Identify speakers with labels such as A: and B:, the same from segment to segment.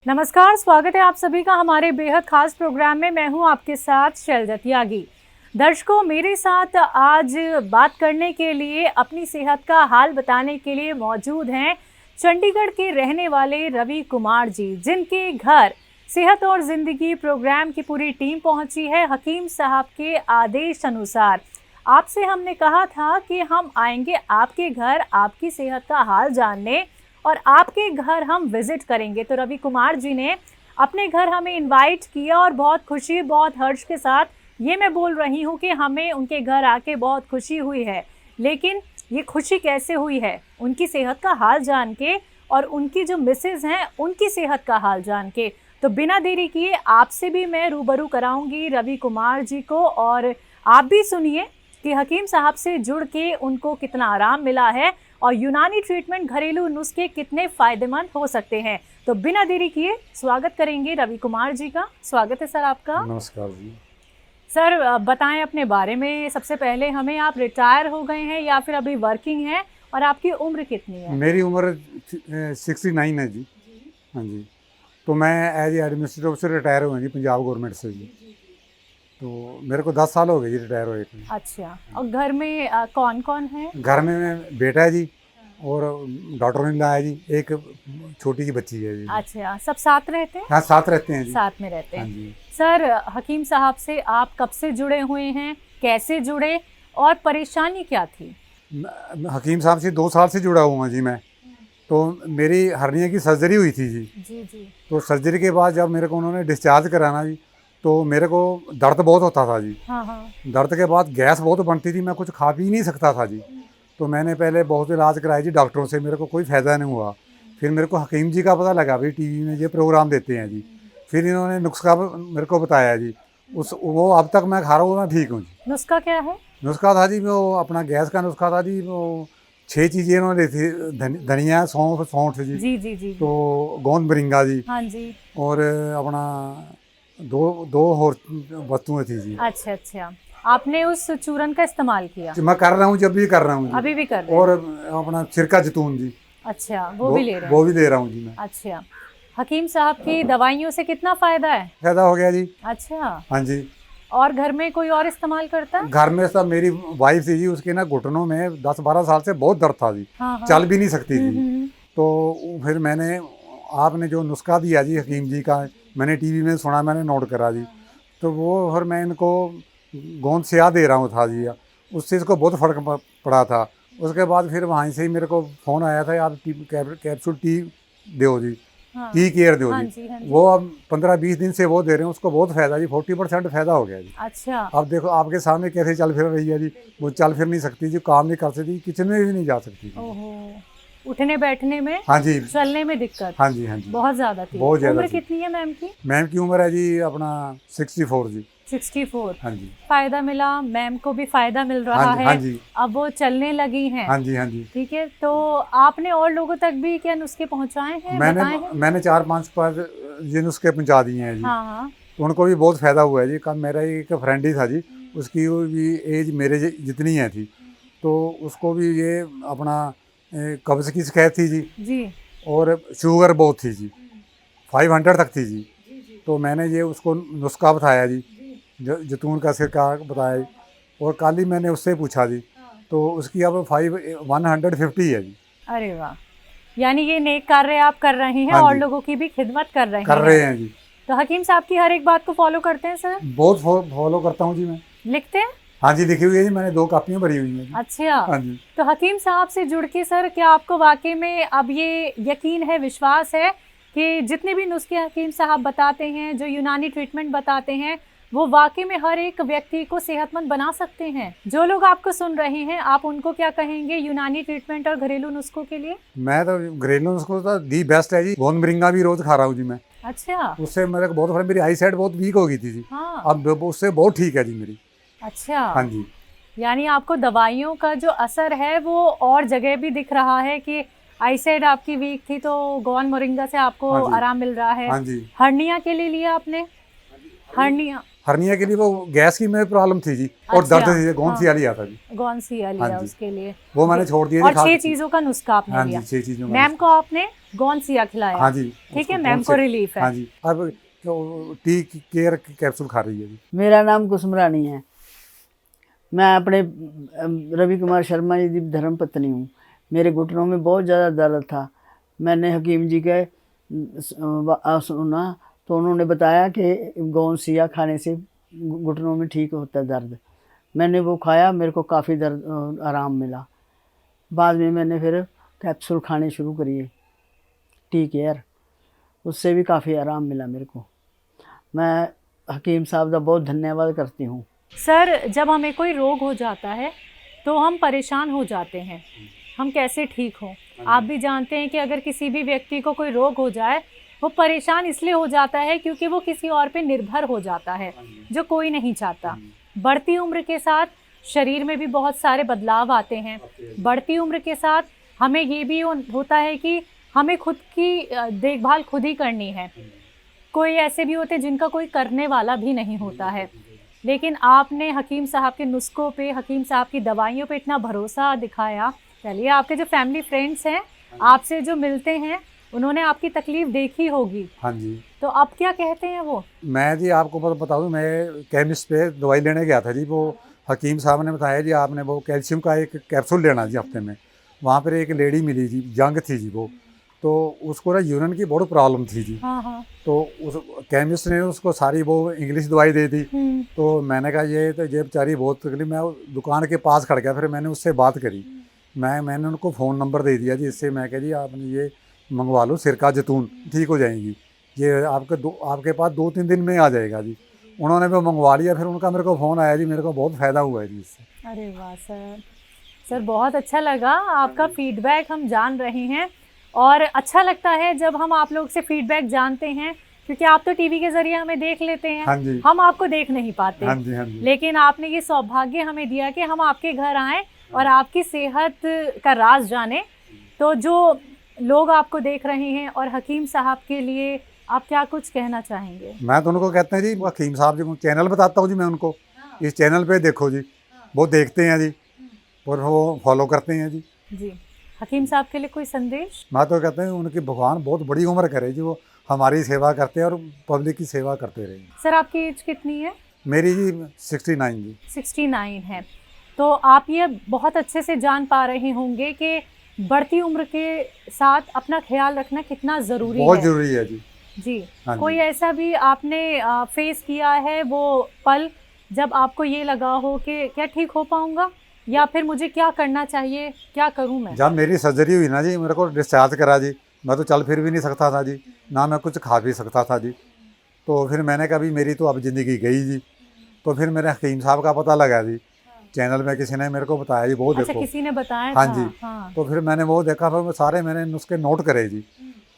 A: नमस्कार, स्वागत है आप सभी का हमारे बेहद खास प्रोग्राम में। मैं हूं आपके साथ शैलजा त्यागी। दर्शकों, मेरे साथ आज बात करने के लिए, अपनी सेहत का हाल बताने के लिए मौजूद हैं चंडीगढ़ के रहने वाले रवि कुमार जी, जिनके घर सेहत और ज़िंदगी प्रोग्राम की पूरी टीम पहुंची है। हकीम साहब के आदेश अनुसार आपसे हमने कहा था कि हम आएंगे आपके घर, आपकी सेहत का हाल जानने और आपके घर हम विजिट करेंगे। तो रवि कुमार जी ने अपने घर हमें इनवाइट किया और बहुत खुशी, बहुत हर्ष के साथ ये मैं बोल रही हूँ कि हमें उनके घर आके बहुत खुशी हुई है। लेकिन ये खुशी कैसे हुई है? उनकी सेहत का हाल जान के और उनकी जो मिसेज हैं उनकी सेहत का हाल जान के। तो बिना देरी किए आपसे भी मैं रूबरू कराऊंगी रवि कुमार जी को, और आप भी सुनिए कि हकीम साहब से जुड़ के उनको कितना आराम मिला है और यूनानी ट्रीटमेंट, घरेलू नुस्खे कितने फ़ायदेमंद हो सकते हैं। तो बिना देरी किए स्वागत करेंगे रवि कुमार जी का। स्वागत है सर आपका।
B: नमस्कार जी।
A: सर बताएं अपने बारे में। सबसे पहले हमें, आप रिटायर हो गए हैं या फिर अभी वर्किंग हैं, और आपकी उम्र कितनी है?
B: मेरी उम्र 69 है जी। हाँ जी। तो मैं एज एडमिनिस्ट्रेटिव ऑफिसर रिटायर हुआ जी पंजाब गवर्नमेंट से जी। तो मेरे को 10 साल हो गए जी रिटायर हुए।
A: अच्छा, और घर में कौन कौन है?
B: घर में बेटा है जी और डॉटर इन लॉ है जी, एक छोटी सी बच्ची है जी।
A: अच्छा, सब साथ रहते हैं?
B: हाँ, साथ रहते हैं जी।
A: साथ में रहते हैं।
B: हाँ जी।
A: सर, हकीम साहब से आप कब से जुड़े हुए हैं, कैसे जुड़े और परेशानी क्या थी?
B: हकीम साहब से 2 साल से जुड़ा हुआ जी मैं। तो मेरी हर्निया की सर्जरी हुई थी जी।
A: जी जी।
B: तो सर्जरी के बाद जब मेरे को उन्होंने डिस्चार्ज कराना जी, तो मेरे को दर्द बहुत होता था जी।
A: हाँ हाँ।
B: दर्द के बाद गैस बहुत बनती थी, मैं कुछ खा पी नहीं सकता था जी। तो मैंने पहले बहुत इलाज कराया जी डॉक्टरों से, मेरे को कोई फ़ायदा नहीं हुआ। फिर मेरे को हकीम जी का पता लगा, भाई टीवी में ये प्रोग्राम देते हैं जी। फिर इन्होंने नुस्खा मेरे को बताया जी, वो अब तक मैं खा रहा हूँ, मैं ठीक हूँ जी।
A: नुस्खा क्या है?
B: नुस्खा था जी वो अपना गैस का नुस्खा था जी। वो 6 चीज़ें इन्होंने दी थी, धनिया, सौंठ जी,
A: जी जी जी।
B: तो गोंद मोरिंगा जी,
A: हाँ जी।
B: और अपना दो और वस्तुएं थी जी।
A: अच्छा अच्छा, आपने उस चूरन का इस्तेमाल किया?
B: मैं कर रहा हूँ, जब भी कर रहा हूँ जी।
A: अभी भी कर रहे हैं?
B: और अपना सिरका जैतून जी।
A: अच्छा, वो भी ले रहे हैं?
B: वो भी दे रहा हूँ जी मैं।
A: अच्छा, हकीम साहब की दवाइयों से कितना फायदा है?
B: फायदा हो गया जी।
A: अच्छा।
B: हाँ जी।
A: और घर में कोई और इस्तेमाल करता है?
B: घर में सब मेरी वाइफ थी जी, उसके ना घुटनों में 10-12 साल से बहुत दर्द था जी।
A: हाँ हाँ।
B: चल भी नहीं सकती थी। तो फिर मैंने, आपने जो नुस्खा दिया जी हकीम जी का, मैंने टीवी में सुना, मैंने नोट करा जी। तो वो फिर मैं इनको गोंद स्याह दे रहा हूँ था जी, उससे इसको बहुत फ़र्क पड़ा था। उसके बाद फिर वहीं से ही मेरे को फ़ोन आया था, आप कैप्सूल टी दो जी,
A: हाँ।
B: टी केयर दो
A: हाँ
B: जी।
A: जी, हाँ जी।
B: वो अब 15-20 दिन से वो दे रहे हैं, उसको बहुत फ़ायदा जी, 40% फ़ायदा हो गया जी।
A: अच्छा।
B: अब देखो आपके सामने कैसे चल फिर रही है जी। वो चल फिर नहीं सकती जी, काम नहीं कर सकती, किचन में भी नहीं जा सकती जी।
A: ओहो, उठने बैठने में,
B: हाँ जी,
A: चलने में दिक्कत?
B: हाँ जी, हाँ जी,
A: बहुत ज़्यादा थी।
B: बहुत ज़्यादा
A: उम्र
B: थी।
A: कितनी है मैम की?
B: मैम की उम्र है जी अपना 64 जी।
A: 64।
B: हाँ जी,
A: फायदा मिला, मैम को भी फायदा मिल रहा
B: हाँ जी,
A: है।
B: हाँ जी,
A: अब वो चलने लगी हैं।
B: हाँ जी, हाँ जी।
A: ठीक है, तो आपने और लोगों तक भी क्या नुस्खे पहुंचाए हैं, बताए हैं?
B: मैंने 4-5 पर ये नुस्खे पहुँचा दिए हैं जी।
A: हाँ हाँ।
B: तो उनको भी बहुत फ़ायदा हुआ है जी। कल मेरा एक फ्रेंड ही था जी, उसकी भी एज मेरे जितनी है थी, तो उसको भी ये अपना कब्ज़ की शिकायत थी जी,
A: जी।
B: और शुगर बहुत थी जी, 500 तक थी जी। तो मैंने ये उसको नुस्खा बताया जी, जैतून का सिरका बताया, और कल ही मैंने उससे पूछा जी, तो उसकी अब 150 है जी।
A: अरे वाह, यानी ये नेक कार्य आप कर रहे हैं।
B: हाँ
A: और
B: जी।
A: लोगों की भी खिदमत कर रहे
B: कर
A: हैं।
B: रहे हैं जी।
A: तो हकीम साहब की हर एक बात को फॉलो करते हैं सर?
B: बहुत फॉलो करता हूँ जी मैं।
A: लिखते हैं?
B: हाँ जी, लिखी हुई है जी, मैंने 2 कापियाँ भरी हुई हैं जी।
A: अच्छा।
B: हाँ जी।
A: तो हकीम साहब से जुड़ के सर, क्या आपको वाकई में अब ये यकीन है, विश्वास है कि जितने भी नुस्खे हकीम साहब बताते हैं, जो यूनानी ट्रीटमेंट बताते हैं, वो वाकई में हर एक व्यक्ति को सेहतमंद बना सकते हैं? जो लोग आपको सुन रहे हैं, आप उनको क्या कहेंगे यूनानी ट्रीटमेंट और घरेलू नुस्खों के लिए?
B: मैं तो घरेलू नुस्खों तो दी बेस्ट है जी। गोंद मोरिंगा भी रोज़ खा रहा हूँ जी मैं।
A: अच्छा।
B: उससे मेरे को बहुत फर्क, मेरी आई साइड बहुत वीक हो गई थी जी।
A: हाँ।
B: अब उससे बहुत ठीक है जी मेरी।
A: अच्छा।
B: हाँ जी।
A: यानी आपको दवाइयों का जो असर है वो और जगह भी दिख रहा है कि आई साइड आपकी वीक थी, तो गोंद मोरिंगा से आपको
B: हाँ जी।
A: आराम मिल रहा है।
B: हाँ जी।
A: हर्निया के लिए लिया आपने?
B: हर्निया के लिए वो गैस की मेरे प्रॉब्लम थी जी, और
A: अच्छा।
B: दर्द थी, गोंद सिया लिया था जी।
A: गोंसिया
B: हाँ
A: लिया
B: जी।
A: उसके लिए?
B: वो मैंने छोड़ दिया
A: और
B: जी।
A: 6 चीज़ों का नुस्खा आपने
B: हाँ
A: लिया?
B: जी, 6 चीज़ों का
A: मैम को आपने? गोंदसिया खिलाया।
B: हाँ जी,
A: ठीक है,
B: उसको
A: मैम
B: कौन
A: को
B: से-
A: रिलीफ है।
B: हाँ जी, अब तो टी केयर कैप्सूल खा रही है जी।
C: मेरा नाम कुसुम रानी है। मैं अपने रवि कुमार शर्मा जी की धर्म पत्नी हूँ। मेरे घुटनों में बहुत ज़्यादा दर्द था। मैंने हकीम जी के सुना तो उन्होंने बताया कि गोंदसिया खाने से घुटनों में ठीक होता है दर्द। मैंने वो खाया, मेरे को काफ़ी दर्द आराम मिला। बाद में मैंने फिर कैप्सूल खाने शुरू करिए टी केयर, उससे भी काफ़ी आराम मिला मेरे को। मैं हकीम साहब का बहुत धन्यवाद करती हूँ।
A: सर, जब हमें कोई रोग हो जाता है तो हम परेशान हो जाते हैं, हम कैसे ठीक हों। आप भी जानते हैं कि अगर किसी भी व्यक्ति को कोई रोग हो जाए, वो परेशान इसलिए हो जाता है क्योंकि वो किसी और पे निर्भर हो जाता है, जो कोई नहीं चाहता। बढ़ती उम्र के साथ शरीर में भी बहुत सारे बदलाव आते हैं। बढ़ती उम्र के साथ हमें ये भी होता है कि हमें खुद की देखभाल खुद ही करनी है। कोई ऐसे भी होते हैं जिनका कोई करने वाला भी नहीं होता है, लेकिन आपने हकीम साहब के नुस्खों पे, हकीम साहब की दवाइयों पे इतना भरोसा दिखाया। चलिए, आपके जो फैमिली फ्रेंड्स हैं, आपसे जो मिलते हैं, उन्होंने आपकी तकलीफ देखी होगी,
B: हाँ जी,
A: तो अब क्या कहते हैं वो?
B: मैं जी आपको बता दूं, मैं केमिस्ट पे दवाई लेने गया था जी। वो हकीम साहब ने बताया जी आपने वो कैल्शियम का एक कैप्सूल लेना जी हफ्ते में। वहाँ पर एक लेडी मिली जी, यंग थी जी वो, तो उसको ना यूरिन की बहुत प्रॉब्लम थी जी।
A: हाँ हाँ।
B: तो उस केमिस्ट ने उसको सारी वो इंग्लिश दवाई दे दी। तो मैंने कहा ये तो ये बेचारी बहुत तकलीफ। मैं दुकान के पास खड़ गया, फिर मैंने उससे बात करी। मैंने उनको फ़ोन नंबर दे दिया जी, इससे मैं कह जी आपने ये मंगवा लो सिरका जैतून, ठीक हो जाएंगी ये, आपके पास 2-3 दिन में आ जाएगा जी। उन्होंने वो मंगवा लिया, फिर उनका मेरे को फ़ोन आया जी, मेरे को बहुत फ़ायदा हुआ है जी इससे।
A: अरे वाह सर, सर बहुत अच्छा लगा आपका फीडबैक हम जान रहे हैं। और अच्छा लगता है जब हम आप लोग से फीडबैक जानते हैं, क्योंकि आप तो टीवी के जरिए हमें देख लेते हैं।
B: हाँ जी,
A: हम आपको देख नहीं पाते।
B: हाँ जी, हाँ जी।
A: लेकिन आपने ये सौभाग्य हमें दिया कि हम आपके घर आएँ और आपकी सेहत का राज जाने। तो जो लोग आपको देख रहे हैं और हकीम साहब के लिए आप क्या कुछ कहना चाहेंगे?
B: मैं तो उनको कहते हैं जी, हकीम साहब जी को चैनल बताता हूँ जी मैं उनको, इस चैनल पे देखो जी, वो देखते हैं जी और वो फॉलो करते हैं जी।
A: जी, हकीम साहब के लिए कोई संदेश?
B: मैं तो कहते हैं उनकी भगवान बहुत बड़ी उम्र करे जी, वो हमारी सेवा करते हैं और पब्लिक की सेवा करते रहेंगे।
A: सर, आपकी एज कितनी है?
B: मेरी जी 69 जी।
A: 69 है। तो आप ये बहुत अच्छे से जान पा रहे होंगे कि बढ़ती उम्र के साथ अपना ख्याल रखना कितना ज़रूरी है।
B: बहुत ज़रूरी है जी।
A: जी,
B: हाँ जी।
A: कोई ऐसा भी आपने फेस किया है वो पल जब आपको ये लगा हो कि क्या ठीक हो पाऊंगा, या फिर मुझे क्या करना चाहिए, क्या करूं मैं?
B: जब मेरी सर्जरी हुई ना जी, मेरे को डिस्चार्ज करा जी, मैं तो चल फिर भी नहीं सकता था जी, ना मैं कुछ खा भी सकता था जी। तो फिर मैंने कहा भी मेरी तो अब ज़िंदगी गई जी। तो फिर मेरे हकीम साहब का पता लगा जी, चैनल में किसी ने मेरे को बताया जी, वो
A: अच्छा,
B: देखो।
A: किसी ने बताया
B: हाँ
A: था?
B: जी।
A: हाँ।
B: तो फिर मैंने वो देखा, फिर सारे मैंने नुस्खे नोट करे जी।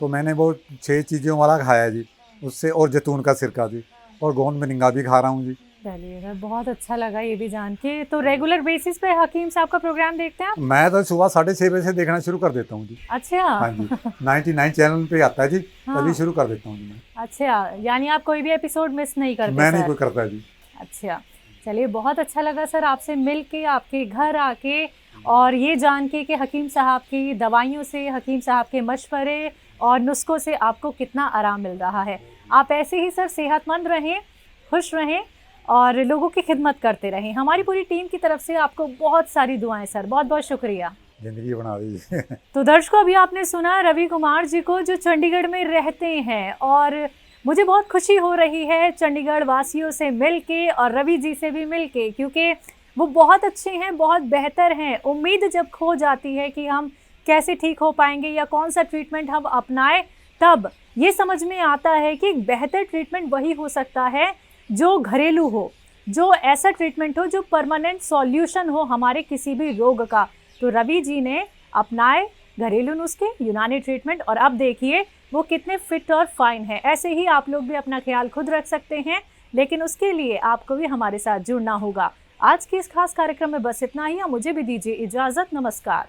B: तो मैंने वो 6 चीज़ों वाला खाया जी उससे, और जैतून का सिरका जी, और गोंद मिरिंगा भी खा रहा हूँ जी।
A: चलिए, बहुत अच्छा लगा ये भी जान के। तो रेगुलर बेसिस पे हकीम साहब का प्रोग्राम देखते हैं आप?
B: मैं तो सुबह 6:30 बजे से देखना शुरू कर देता हूँ जी।
A: अच्छा।
B: हाँ जी, 99 चैनल पे आता है जी,
A: हाँ।
B: तभी शुरू कर देता हूँ जी मैं।
A: अच्छा, यानी आप कोई भी एपिसोड मिस नहीं करते?
B: मैं नहीं
A: सर?
B: कोई करता जी।
A: अच्छा, चलिए, बहुत अच्छा लगा सर आपसे मिल के, आपके घर आके, और ये जान के कि हकीम साहब की दवाइयों से, हकीम साहब के मशवरे और नुस्खों से आपको कितना आराम मिल रहा है। आप ऐसे ही सर सेहतमंद रहें, खुश रहें और लोगों की खिदमत करते रहें। हमारी पूरी टीम की तरफ से आपको बहुत सारी दुआएं सर। बहुत बहुत शुक्रिया।
B: ज़िंदगी बना दी।
A: तो दर्शकों, अभी आपने सुना रवि कुमार जी को, जो चंडीगढ़ में रहते हैं, और मुझे बहुत खुशी हो रही है चंडीगढ़ वासियों से मिलके और रवि जी से भी मिलके, क्योंकि वो बहुत अच्छे हैं, बहुत बेहतर हैं। उम्मीद जब खो जाती है कि हम कैसे ठीक हो पाएंगे या कौन सा ट्रीटमेंट हम अपनाएं, तब ये समझ में आता है कि एक बेहतर ट्रीटमेंट वही हो सकता है जो घरेलू हो, जो ऐसा ट्रीटमेंट हो जो परमानेंट सॉल्यूशन हो हमारे किसी भी रोग का। तो रवि जी ने अपनाए घरेलू नुस्खे, यूनानी ट्रीटमेंट, और अब देखिए वो कितने फिट और फाइन है। ऐसे ही आप लोग भी अपना ख्याल खुद रख सकते हैं, लेकिन उसके लिए आपको भी हमारे साथ जुड़ना होगा। आज के इस खास कार्यक्रम में बस इतना ही। मुझे भी दीजिए इजाज़त। नमस्कार।